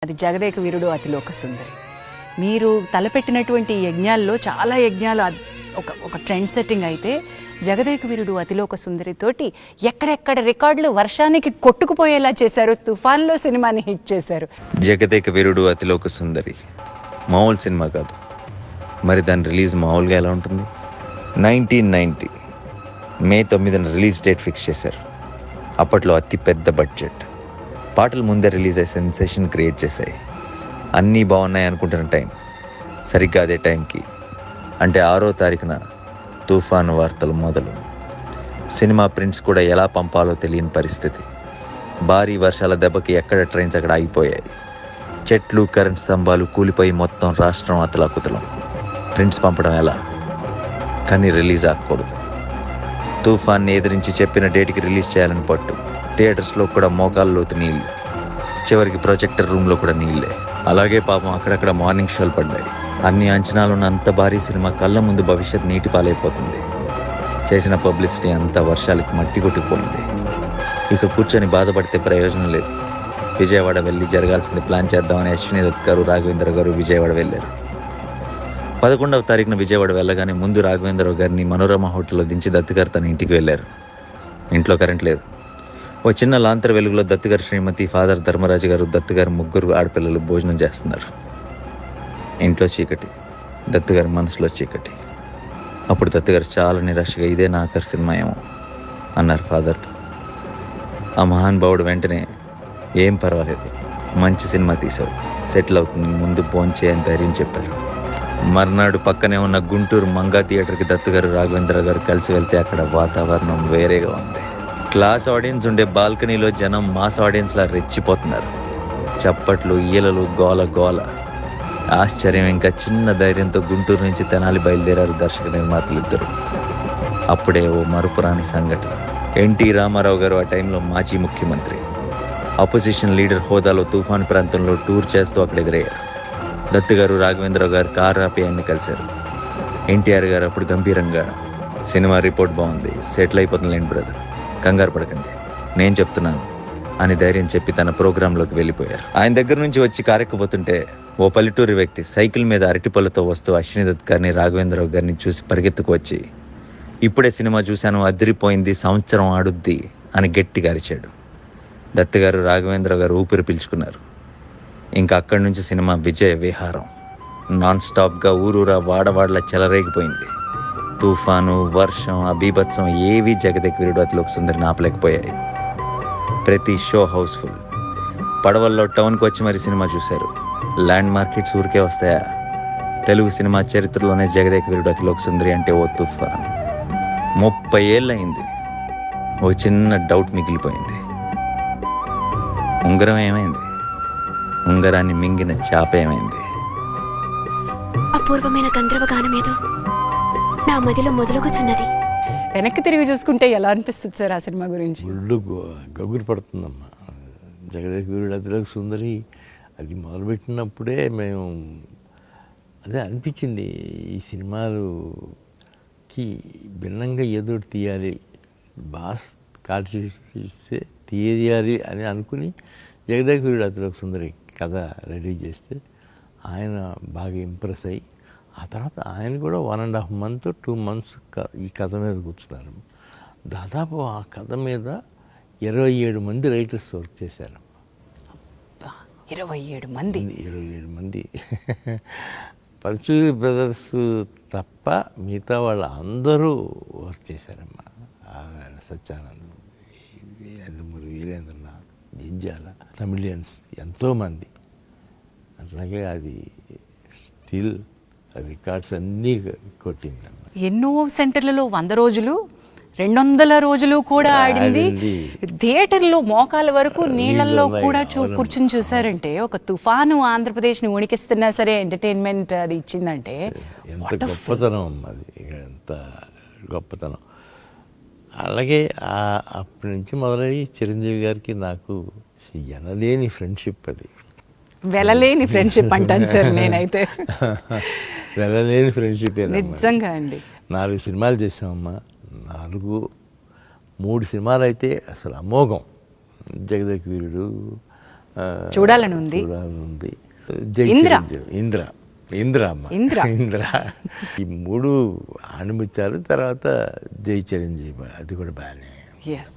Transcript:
అది జగదేక వీరుడు అతిలోక సుందరి. మీరు తలపెట్టినటువంటి యజ్ఞాల్లో చాలా యజ్ఞాలు ఒక ట్రెండ్ సెట్టింగ్ అయితే జగదేక వీరుడు అతిలోక సుందరితోటి ఎక్కడెక్కడ రికార్డులు వర్షానికి కొట్టుకుపోయేలా చేశారు. తుఫాన్లో సినిమాని హిట్ చేశారు. జగదేక వీరుడు అతిలోక సుందరి మామూలు సినిమా కాదు. మరి దాని రిలీజ్ మామూలుగా ఎలా ఉంటుంది? 1990 మే 9న రిలీజ్ డేట్ ఫిక్స్ చేశారు. అప్పట్లో అతి పెద్ద బడ్జెట్. పాటలు ముందే రిలీజ్ అయ్యి సెన్సేషన్ క్రియేట్ చేశాయి. అన్నీ బాగున్నాయి అనుకుంటున్న టైం సరిగ్గా అదే టైంకి అంటే 6వ తారీఖున తుఫాను వార్తలు మొదలు. సినిమా ప్రింట్స్ కూడా ఎలా పంపాలో తెలియని పరిస్థితి. భారీ వర్షాల దెబ్బకి ఎక్కడ ట్రైన్స్ అక్కడ ఆగిపోయాయి. చెట్లు కరెంట్ స్తంభాలు కూలిపోయి మొత్తం రాష్ట్రం అతలాకుతలం. ప్రింట్స్ పంపడం ఎలా? కానీ రిలీజ్ అవ్వకూడదు. తుఫాన్ని ఎదిరించి చెప్పిన డేట్కి రిలీజ్ చేయాలని పట్టు. థియేటర్స్లో కూడా మోకాల్లోతు నీళ్ళు. చివరికి ప్రొజెక్టర్ రూమ్లో కూడా నీళ్ళే. అలాగే పాపం అక్కడక్కడ మార్నింగ్ షోలు పడ్డాయి. అన్ని అంచనాలున్న అంత భారీ సినిమా కళ్ళ ముందు భవిష్యత్ నీటి పాలైపోతుంది. చేసిన పబ్లిసిటీ అంతా వర్షాలకి మట్టి కొట్టుకుపోయింది. ఇక కూర్చొని బాధపడితే ప్రయోజనం లేదు. విజయవాడ వెళ్ళి జరగాల్సింది ప్లాన్ చేద్దామని అశ్విని దత్ గారు, రాఘవేంద్ర గారు విజయవాడ వెళ్ళారు. 11వ తారీఖున విజయవాడ వెళ్ళగానే ముందు రాఘవేంద్రరావు గారిని మనోరమ హోటల్లో దించి దత్ గారు తన ఇంటికి వెళ్ళారు. ఇంట్లో కరెంట్ లేదు. ఓ చిన్న లాంతర వెలుగులో దత్ గారు, శ్రీమతి, ఫాదర్ ధర్మరాజు గారు, దత్ గారు ముగ్గురు ఆడపిల్లలు భోజనం చేస్తున్నారు. ఇంట్లో చీకటి, దత్ గారి మనసులో చీకటి. అప్పుడు దత్ గారు చాలా నిరాశగా, ఇదే నా ఆఖరి సినిమా ఏమో అన్నారు ఫాదర్తో. ఆ మహానుభావుడు వెంటనే, ఏం పర్వాలేదు, మంచి సినిమా తీసావు, సెటిల్ అవుతుంది, ముందు భోంచే అని ధైర్యం చెప్పారు. మర్నాడు పక్కనే ఉన్న గుంటూరు మంగా థియేటర్కి దత్ గారు, రాఘవేంద్ర గారు కలిసి వెళ్తే అక్కడ వాతావరణం వేరేగా ఉంది. క్లాస్ ఆడియన్స్ ఉండే బాల్కనీలో జనం మాస్ ఆడియన్స్లా రెచ్చిపోతున్నారు. చప్పట్లు, ఈలలు, గోల గోల. ఆశ్చర్యం ఇంకా చిన్న ధైర్యంతో గుంటూరు నుంచి తెనాలి బయలుదేరారు దర్శక నిర్మాతలు ఇద్దరు. అప్పుడే ఓ మరుపురాని సంఘటన. ఎన్టీ రామారావు గారు ఆ టైంలో మాజీ ముఖ్యమంత్రి, అపోజిషన్ లీడర్ హోదాలో తుఫాను ప్రాంతంలో టూర్ చేస్తూ అక్కడ ఎదురయ్యారు. దత్ గారు, రాఘవేంద్రరావు గారు కారు ఆపి ఆయన్ని కలిశారు. ఎన్టీఆర్ గారు అప్పుడు గంభీరంగా, సినిమా రిపోర్ట్ బాగుంది, సెటిల్ అయిపోతుందిలేండి బ్రదర్, కంగారు పడకండి, నేను చెప్తున్నాను అని ధైర్యం చెప్పి తన ప్రోగ్రాంలోకి వెళ్ళిపోయారు. ఆయన దగ్గర నుంచి వచ్చి కారెక్కబోతుంటే ఓ పల్లెటూరి వ్యక్తి సైకిల్ మీద అరటిపళ్ళతో వస్తూ అశ్విని దత్ గారిని, రాఘవేంద్రరావు గారిని చూసి పరిగెత్తుకు వచ్చి, ఇప్పుడే సినిమా చూశాను, అదిరిపోయింది, సంవత్సరం ఆడుద్ది అని గట్టిగా అరిచాడు. దత్ గారు, రాఘవేంద్రరావు గారు ఊపిరి పీల్చుకున్నారు. ఇంకా అక్కడి నుంచి సినిమా విజయ విహారం. నాన్ స్టాప్గా ఊరూరా వాడవాడలా చెలరేగిపోయింది. తుఫాను, వర్షం, అబీభత్సం ఏవీ జగదేక వీరుడు అతిలోక సుందరిని ఆపలేకపోయాయి. ప్రతి షో హౌస్ఫుల్. పడవల్లో టౌన్కి వచ్చి మరి సినిమా చూశారు. ల్యాండ్ మార్కెట్స్ ఊరికే వస్తాయా? తెలుగు సినిమా చరిత్రలోనే జగదేక వీరుడు అతిలోక సుందరి అంటే ఓ తుఫాన్. 30 ఏళ్ళయింది. ఓ చిన్న డౌట్ మిగిలిపోయింది. ఉంగరం ఏమైంది? ఉంగరాన్ని మింగిన చాప ఏమైంది? అపూర్వమైన గంధర్వగానమేదో నా మదిలో మొదలుగుచున్నది. వెనక్కి తిరిగి చూసుకుంటే ఎలా అనిపిస్తుంది సార్ ఆ సినిమా గురించి? ఒళ్ళు గగురు పడుతుందమ్మా. జగదేక వీరుడు అతిలోక సుందరి అది మొదలుపెట్టినప్పుడే మేము అదే అనిపించింది, ఈ సినిమాలుకి భిన్నంగా ఏదో తీయాలి, బాస్ కాల్చిస్తే తీయాలి అని అనుకుని జగదేక వీరుడు అతిలోక సుందరి కథ రెడీ చేస్తే ఆయన బాగా ఇంప్రెస్ అయ్యి, ఆ తర్వాత ఆయన కూడా 1.5 month 2 months ఈ కథ మీద కూర్చున్నారు. దాదాపు ఆ కథ మీద 27 మంది రైటర్స్ వర్క్ చేశారు. 27 మంది 27 మంది పరచూరి బ్రదర్స్ తప్ప మిగతా వాళ్ళు అందరూ వర్క్ చేశారమ్మా. సత్యానంద్, అల్లమూరి వీరేంద్రనాథ్, జింజాల, తమిళియన్స్ ఎంతోమంది. అట్లాగే అది స్టిల్ రికార్డ్స్ అన్నీ కొట్టిందమ్మా. ఎన్నో సెంటర్లలో 100 రోజులు 200 రోజులు కూడా ఆడింది. థియేటర్లో మోకాల వరకు నీళ్ళల్లో కూడా కూర్చుని చూసారంటే, ఒక తుఫాను ఆంధ్రప్రదేశ్ని వణికిస్తున్నా సరే ఎంటర్టైన్మెంట్ అది ఇచ్చిందంటే ఎంత గొప్పతనం అది, ఎంత గొప్పతనం. అలాగే అప్పటి నుంచి మొదలయ్యి చిరంజీవి గారికి నాకు ఎనలేని ఫ్రెండ్షిప్. అది వెళ్ళలేని ఫ్రెండ్షిప్ అంటాను సార్ నేనైతే. వెళ్ళలేని ఫ్రెండ్షిప్ నిజంగా అండి. 4 సినిమాలు చేసామమ్మా. 3 సినిమాలు అయితే అసలు అమోఘం. జగదేక వీరుడు, చూడాలని ఉంది. చూడాలనుంది. జై ఇంద్ర. చిరంజీవి. ఇంద్ర అమ్మ. ఇంద్ర ఈ 3 ఆణిముత్యాలు, తర్వాత జై చిరంజీవి, అది కూడా బాగానే. ఎస్